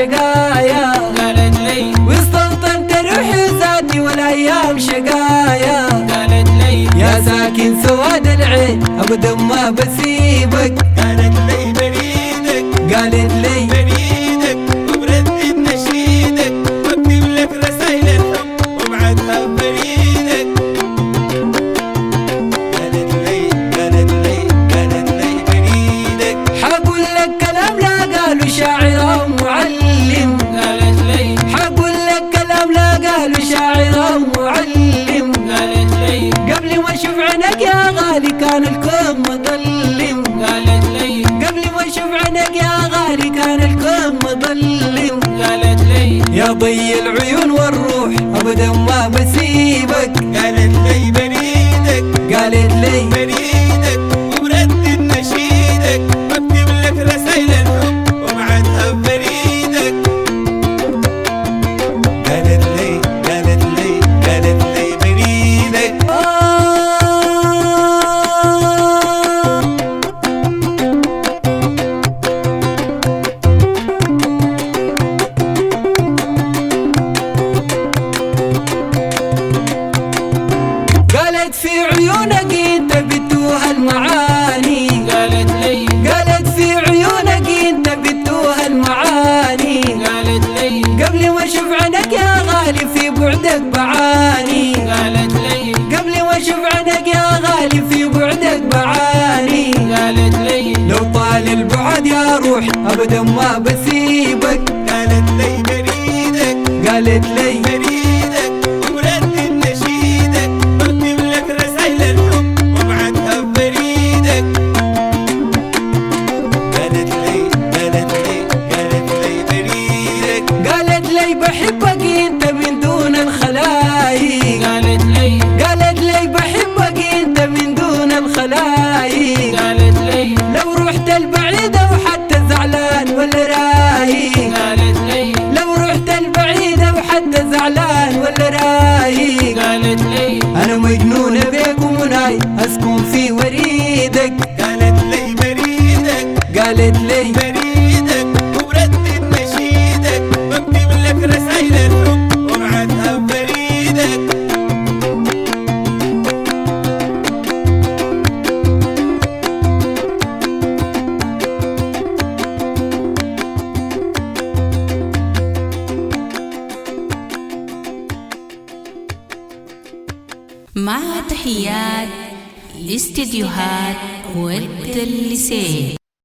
شقايا، قالت لي واستوطنت روحي وزادي والايام شقايا، قالت لي يا ساكن سواد العين ابدا ما بسيبك، قالت لي بريدك قالت لي بريدك وبردد نشيدك واكتب لك رسايل الحب وابعتها بريدك. قالت لي قالت لي قالت لي بريدك حقول لك كلام لا قالوا شاعر ومعلم، قالت لي حقول لك كلام لا قالوا شاعر ومعلم، قالت لي قبل ما اشوف عينك يا غالي كان الكون مظلم، قالت لي قبل ما اشوف عينك يا غالي كان الكون مظلم، قالت لي يا ضي العيون والروح ابدا ما بسيبك، قالت لي بريدك قالت لي بريدك وبردد نشيدك واكتب لك رسايل الحب وابعتها بريدك. قالت لي قالت لي قالت لي بريدك قالت في عيونك انت بتوه المعاني، قالت لي قالت في عيونك انت بتوه المعاني، قالت لي قبل ما اشوف عينك يا غالي في بعدك بعاني، قالت لي قبل ما اشوف عينك يا غالي في بعدك بعاني، قالت لي لو طال البعد يا روح ابدا ما بسيبك، قالت لي بريدك قالت لي بريدك وبردد نشيدك واكتب لك رسايل الحب وابعتها بريدك. قالت لي قالت لي قالت لي بريدك قالت لي بحبك انت من دون الخلايق، قالت لي قالت لي بحبك انت من دون الخلايق، قالت لي لو رحت البعيدة وحتى زعلان ولا رايق، قالت لي لو رحت البعيدة وحتى زعلان ولا رايق، قالت لي انا مجنونة بيك ومناي اسكن في وريدك، قالت لي بريدك قالت لي بريدك وبردد نشيدك واكتب لك رسايل الحب وابعتها بريدك. مع تحيات استديوهات والتلسي.